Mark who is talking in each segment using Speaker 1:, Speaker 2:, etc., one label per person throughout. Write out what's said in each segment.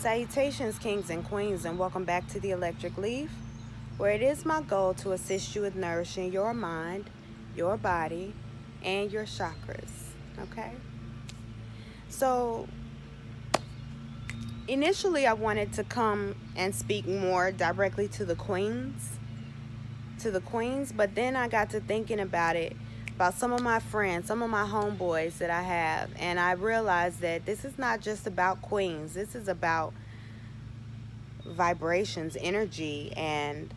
Speaker 1: Salutations, kings and queens, and welcome back to the Electric Leaf, where it is my goal to assist you with nourishing your mind, your body, and your chakras. Okay? So, initially, I wanted to come and speak more directly to the queens, but then I got to thinking about it, about some of my friends, some of my homeboys that I have, and I realized that this is not just about queens. This is about vibrations, energy, and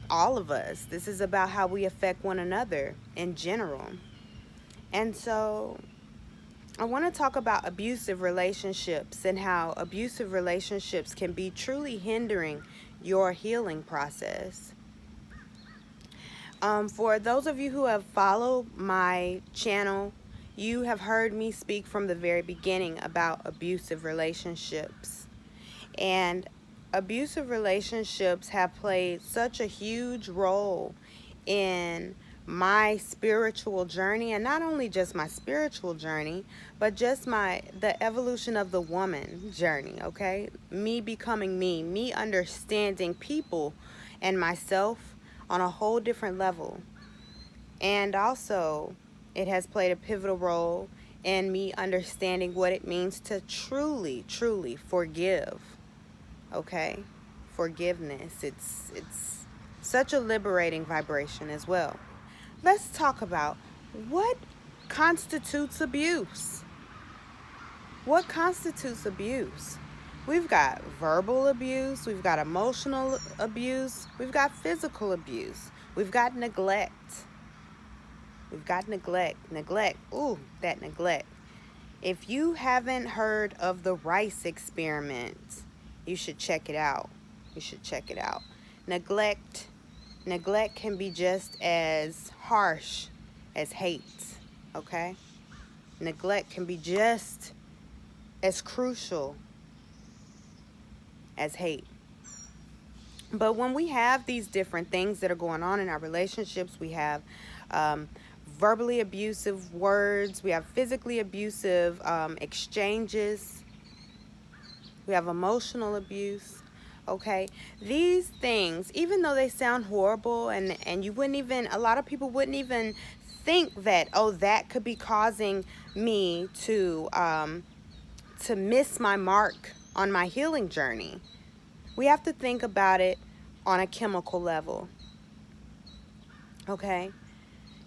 Speaker 1: all of us. This is about how we affect one another in general. And so I want to talk about abusive relationships and how abusive relationships can be truly hindering your healing process. For those of you who have followed my channel, you have heard me speak from the very beginning about abusive relationships. And abusive relationships have played such a huge role in my spiritual journey, and not only just my spiritual journey, but just the evolution of the woman journey. Okay, me becoming me understanding people and myself on a whole different level. And also, it has played a pivotal role in me understanding what it means to truly forgive. Okay, forgiveness, it's such a liberating vibration as well. Let's talk about what constitutes abuse. What constitutes abuse? We've got verbal abuse, we've got emotional abuse, we've got physical abuse, we've got neglect. Ooh, that neglect. If you haven't heard of the rice experiment, you should check it out. Neglect can be just as harsh as hate, okay? Neglect can be just as crucial as hate. But when we have these different things that are going on in our relationships, we have verbally abusive words, we have physically abusive exchanges, we have emotional abuse. Okay, these things, even though they sound horrible, and you wouldn't even, a lot of people wouldn't even think that, oh, that could be causing me to miss my mark on my healing journey. We have to think about it on a chemical level. Okay,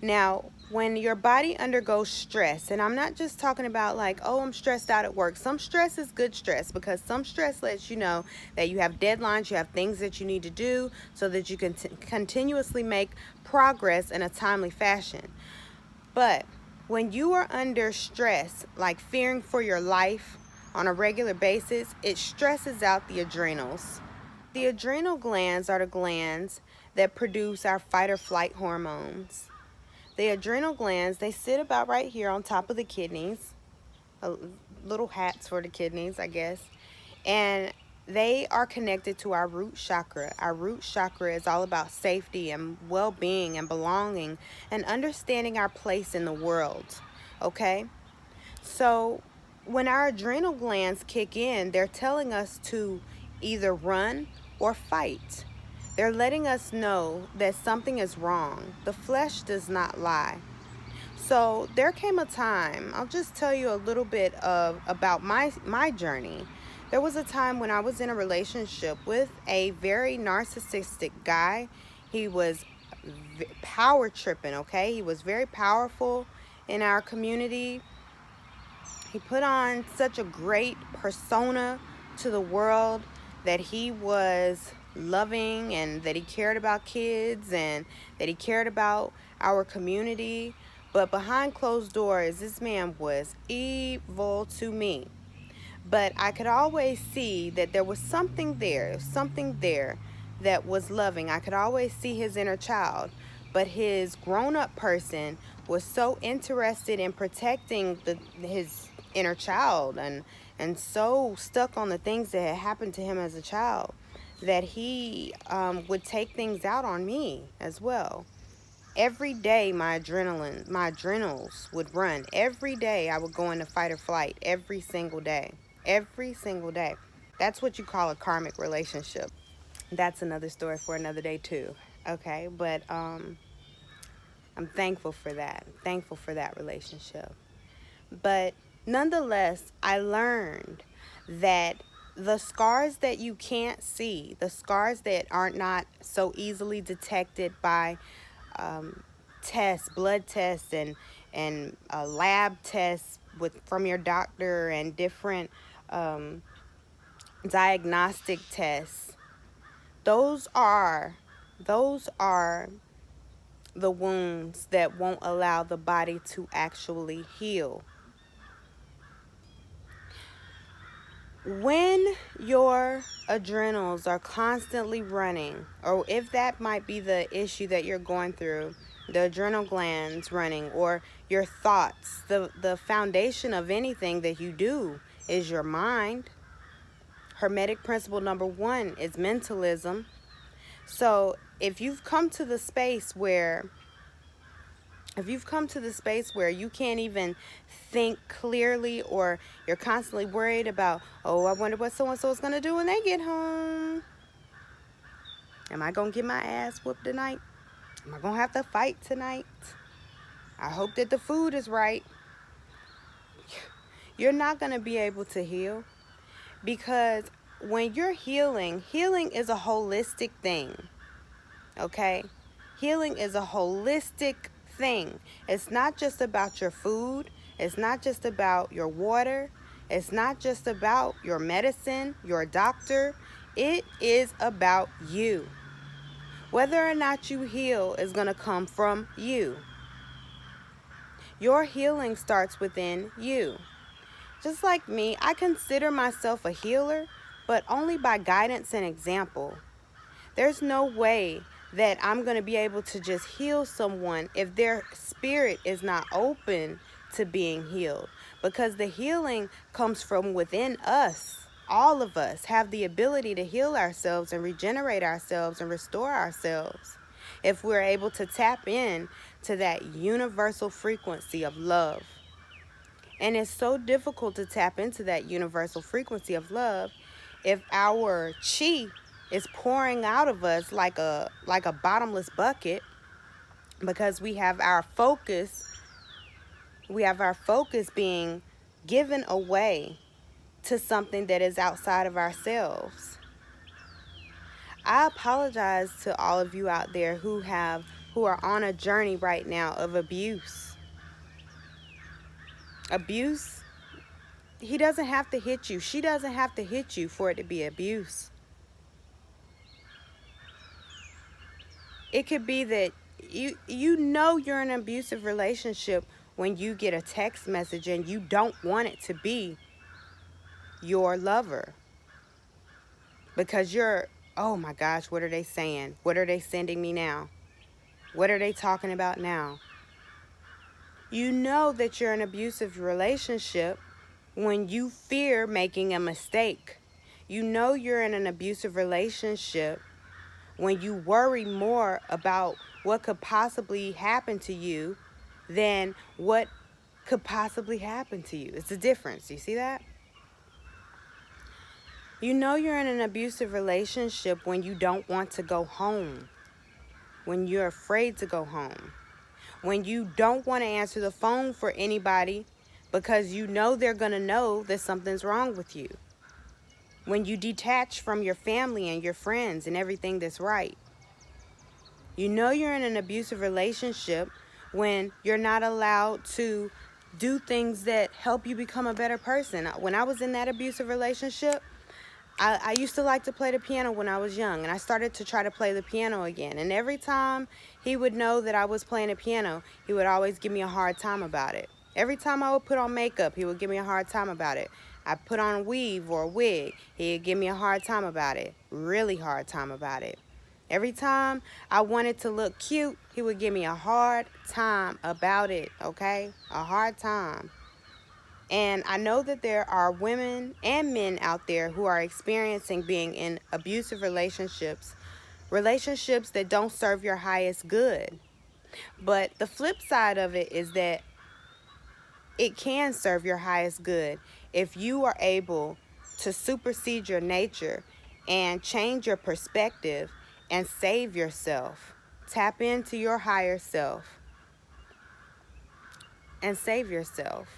Speaker 1: now when your body undergoes stress, and I'm not just talking about like, oh, I'm stressed out at work. Some stress is good stress, because some stress lets you know that you have deadlines, you have things that you need to do so that you can continuously make progress in a timely fashion. But when you are under stress, like fearing for your life on a regular basis, it stresses out the adrenals. The adrenal glands are the glands that produce our fight or flight hormones. The adrenal glands, they sit about right here on top of the kidneys, little hats for the kidneys, I guess, and they are connected to our root chakra. Our root chakra is all about safety and well-being and belonging and understanding our place in the world, okay? So when our adrenal glands kick in, they're telling us to either run or fight. They're letting us know that something is wrong. The flesh does not lie. So there came a time, I'll just tell you a little bit about my journey. There was a time when I was in a relationship with a very narcissistic guy. He was power tripping, okay? He was very powerful in our community. He put on such a great persona to the world that he was loving and that he cared about kids and that he cared about our community. But behind closed doors, this man was evil to me. But I could always see that there was something there that was loving. I could always see his inner child. But his grown-up person was so interested in protecting his inner child and so stuck on the things that had happened to him as a child that he would take things out on me as well. Every day my adrenals would run. Every day I would go into fight or flight, every single day. Every single day. That's what you call a karmic relationship. That's another story for another day too. Okay, but I'm thankful for that. Thankful for that relationship. But nonetheless, I learned that the scars that you can't see, the scars that aren't not so easily detected by tests, blood tests, and lab tests from your doctor and different diagnostic tests. Those are those are the wounds that won't allow the body to actually heal. When your adrenals are constantly running, or if that might be the issue that you're going through, the adrenal glands running, or your thoughts, the foundation of anything that you do is your mind. Hermetic principle number 1 is mentalism. So if you've come to the space where you can't even think clearly, or you're constantly worried about, oh, I wonder what so-and-so is going to do when they get home. Am I going to get my ass whooped tonight? Am I going to have to fight tonight? I hope that the food is right. You're not going to be able to heal, because when you're healing is a holistic thing. Okay? Healing is a holistic thing. It's not just about your food. It's not just about your water. It's not just about your medicine, your doctor. It is about you. Whether or not you heal is going to come from you. Your healing starts within you. Just like me, I consider myself a healer, but only by guidance and example. There's no way that I'm going to be able to just heal someone if their spirit is not open to being healed, because the healing comes from within us. All of us have the ability to heal ourselves and regenerate ourselves and restore ourselves if we're able to tap in to that universal frequency of love. And it's so difficult to tap into that universal frequency of love if our chi is pouring out of us like a bottomless bucket, because we have our focus being given away to something that is outside of ourselves. I apologize to all of you out there who are on a journey right now of abuse. Abuse, he doesn't have to hit you. She doesn't have to hit you for it to be abuse. It could be that you know you're in an abusive relationship when you get a text message and you don't want it to be your lover, because you're, oh my gosh, what are they saying? What are they sending me now? What are they talking about now? You know that you're in an abusive relationship when you fear making a mistake. You know you're in an abusive relationship when you worry more about what could possibly happen to you than what could possibly happen to you. It's a difference. You see that? You know you're in an abusive relationship when you don't want to go home, when you're afraid to go home, when you don't want to answer the phone for anybody because you know they're going to know that something's wrong with you, when you detach from your family and your friends and everything that's right. You know you're in an abusive relationship when you're not allowed to do things that help you become a better person. When I was in that abusive relationship, I used to like to play the piano when I was young, and I started to try to play the piano again. And every time he would know that I was playing the piano, he would always give me a hard time about it. Every time I would put on makeup, he would give me a hard time about it. I put on a weave or a wig, he'd give me a hard time about it. Really hard time about it. Every time I wanted to look cute, he would give me a hard time about it, okay? A hard time. And I know that there are women and men out there who are experiencing being in abusive relationships that don't serve your highest good. But the flip side of it is that it can serve your highest good if you are able to supersede your nature and change your perspective and save yourself. Tap into your higher self and save yourself.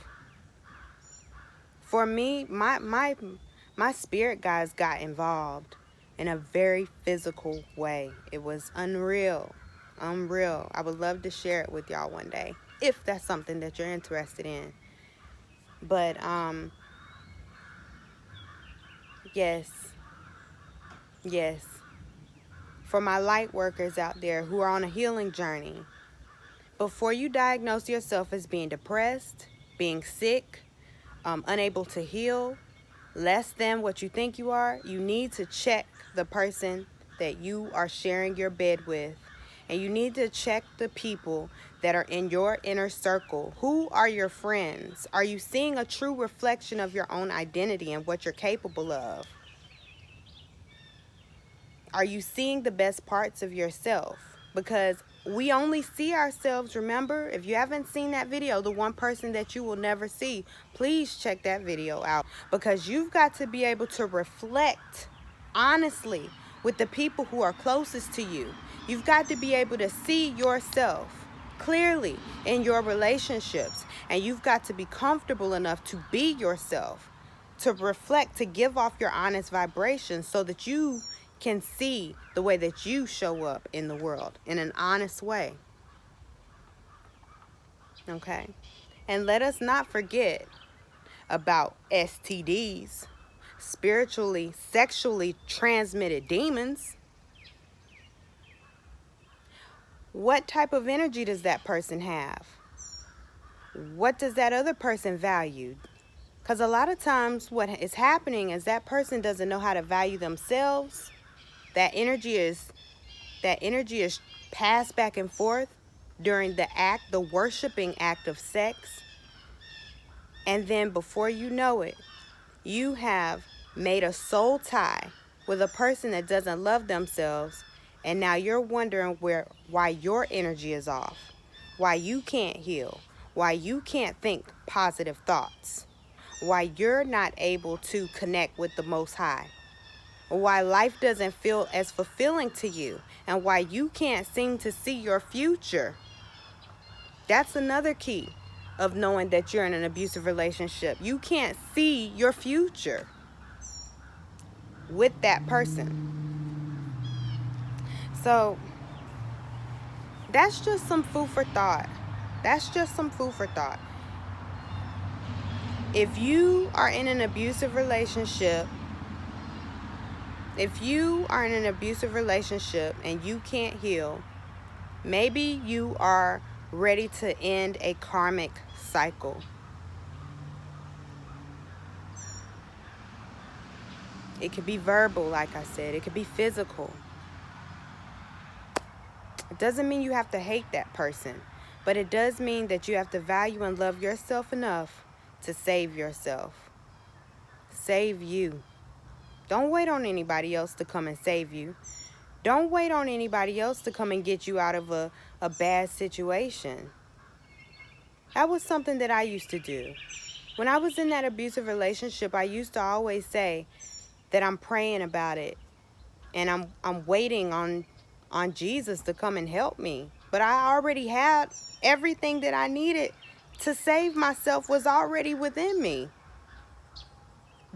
Speaker 1: For me, my spirit guides got involved in a very physical way. It was unreal. Unreal. I would love to share it with y'all one day, if that's something that you're interested in. But yes. Yes. For my light workers out there who are on a healing journey, before you diagnose yourself as being depressed, being sick, unable to heal, less than what you think you are, you need to check the person that you are sharing your bed with. And you need to check the people that are in your inner circle. Who are your friends? Are you seeing a true reflection of your own identity and what you're capable of? Are you seeing the best parts of yourself? Because we only see ourselves, remember? If you haven't seen that video, the one person that you will never see, please check that video out. Because you've got to be able to reflect honestly with the people who are closest to you. You've got to be able to see yourself clearly in your relationships. And you've got to be comfortable enough to be yourself, to reflect, to give off your honest vibrations so that you can see the way that you show up in the world in an honest way. Okay? And let us not forget about STDs, spiritually, sexually transmitted demons. What type of energy does that person have? What does that other person value? Because a lot of times what is happening is that person doesn't know how to value themselves. That energy is passed back and forth during the worshiping act of sex. And then before you know it, you have made a soul tie with a person that doesn't love themselves. And now you're wondering why your energy is off, why you can't heal, why you can't think positive thoughts, why you're not able to connect with the Most High, why life doesn't feel as fulfilling to you, and why you can't seem to see your future. That's another key of knowing that you're in an abusive relationship. You can't see your future with that person. So that's just some food for thought. That's just some food for thought. If you are in an abusive relationship, and you can't heal, maybe you are ready to end a karmic cycle. It could be verbal, like I said. It could be physical. It doesn't mean you have to hate that person, but it does mean that you have to value and love yourself enough to save yourself. Save you. Don't wait on anybody else to come and save you. Don't wait on anybody else to come and get you out of a bad situation. That was something that I used to do. When I was in that abusive relationship, I used to always say that I'm praying about it and I'm waiting on Jesus to come and help me. But I already had everything that I needed to save myself was already within me.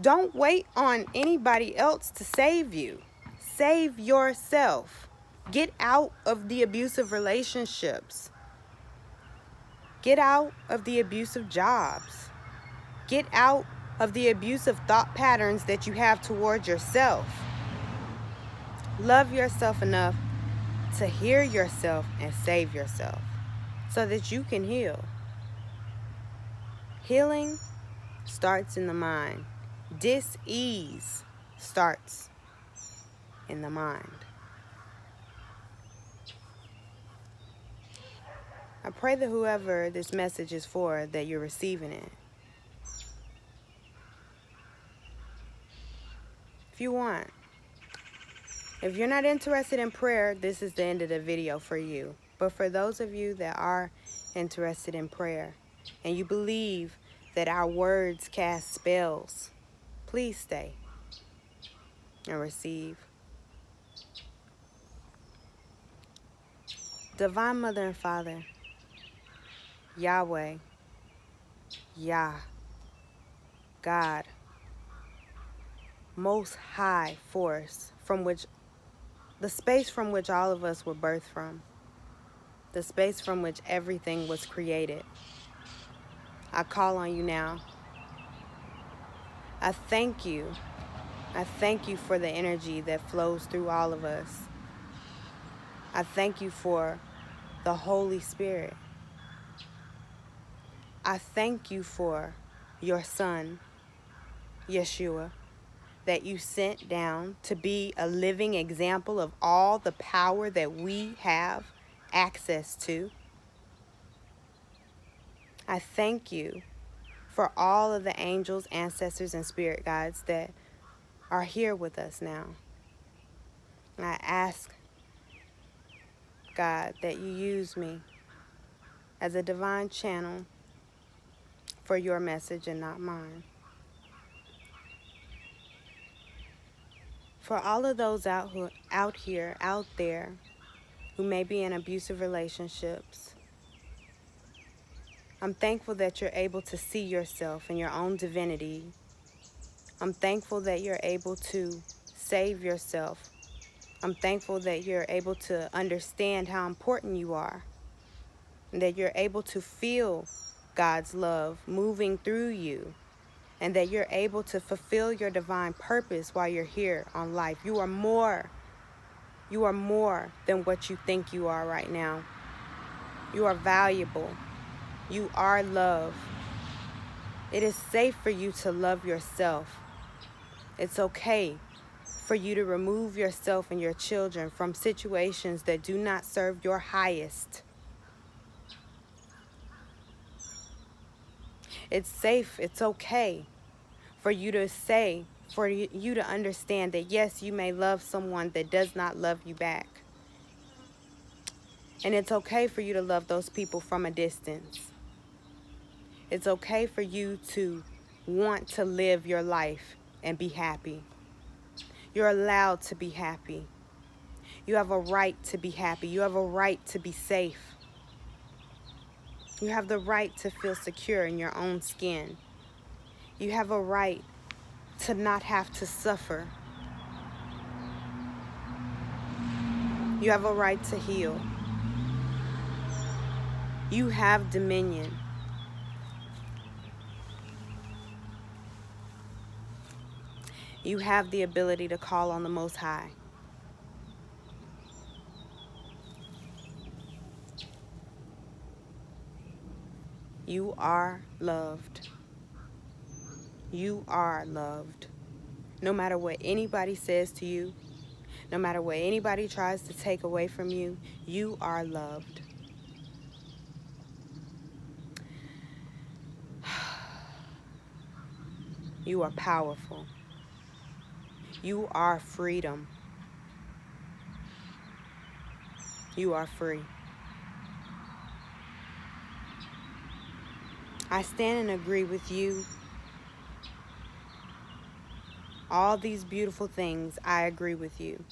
Speaker 1: Don't wait on anybody else to save you. Save yourself. Get out of the abusive relationships. Get out of the abusive jobs. Get out of the abusive thought patterns that you have towards yourself. Love yourself enough to hear yourself and save yourself so that you can heal. Healing starts in the mind. Dis-ease starts in the mind. I pray that whoever this message is for, that you're receiving it. If you want. If you're not interested in prayer, this is the end of the video for you. But for those of you that are interested in prayer and you believe that our words cast spells. Please stay and receive. Divine Mother and Father, Yahweh, Yah, God, Most High Force, from which the space from which all of us were birthed from, the space from which everything was created. I call on you now. I thank you. I thank you for the energy that flows through all of us. I thank you for the Holy Spirit. I thank you for your Son, Yeshua, that you sent down to be a living example of all the power that we have access to. I thank you for all of the angels, ancestors, and spirit guides that are here with us now. And I ask, God, that you use me as a divine channel for your message and not mine. For all of those out there who may be in abusive relationships, I'm thankful that you're able to see yourself in your own divinity. I'm thankful that you're able to save yourself. I'm thankful that you're able to understand how important you are, and that you're able to feel God's love moving through you, and that you're able to fulfill your divine purpose while you're here on life. You are more than what you think you are right now. You are valuable. You are love. It is safe for you to love yourself. It's okay for you to remove yourself and your children from situations that do not serve your highest. It's safe, it's okay for you to say, for you to understand that yes, you may love someone that does not love you back. And it's okay for you to love those people from a distance. It's okay for you to want to live your life and be happy. You're allowed to be happy. You have a right to be happy. You have a right to be safe. You have the right to feel secure in your own skin. You have a right to not have to suffer. You have a right to heal. You have dominion. You have the ability to call on the Most High. You are loved. You are loved. No matter what anybody says to you, no matter what anybody tries to take away from you, you are loved. You are powerful. You are freedom. You are free. I stand and agree with you. All these beautiful things, I agree with you.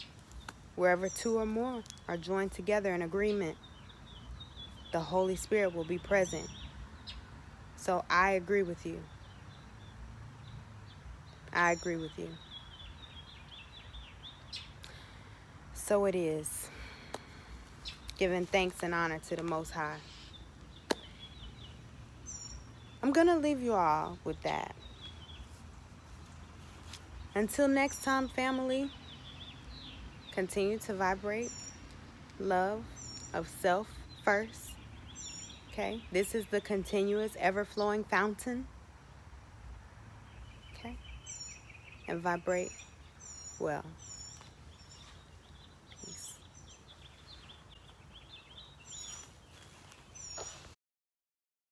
Speaker 1: Wherever two or more are joined together in agreement, the Holy Spirit will be present. So I agree with you. I agree with you. So it is. Giving thanks and honor to the Most High. I'm going to leave you all with that. Until next time, family, continue to vibrate love of self first. Okay? This is the continuous, ever-flowing fountain. Okay? And vibrate well.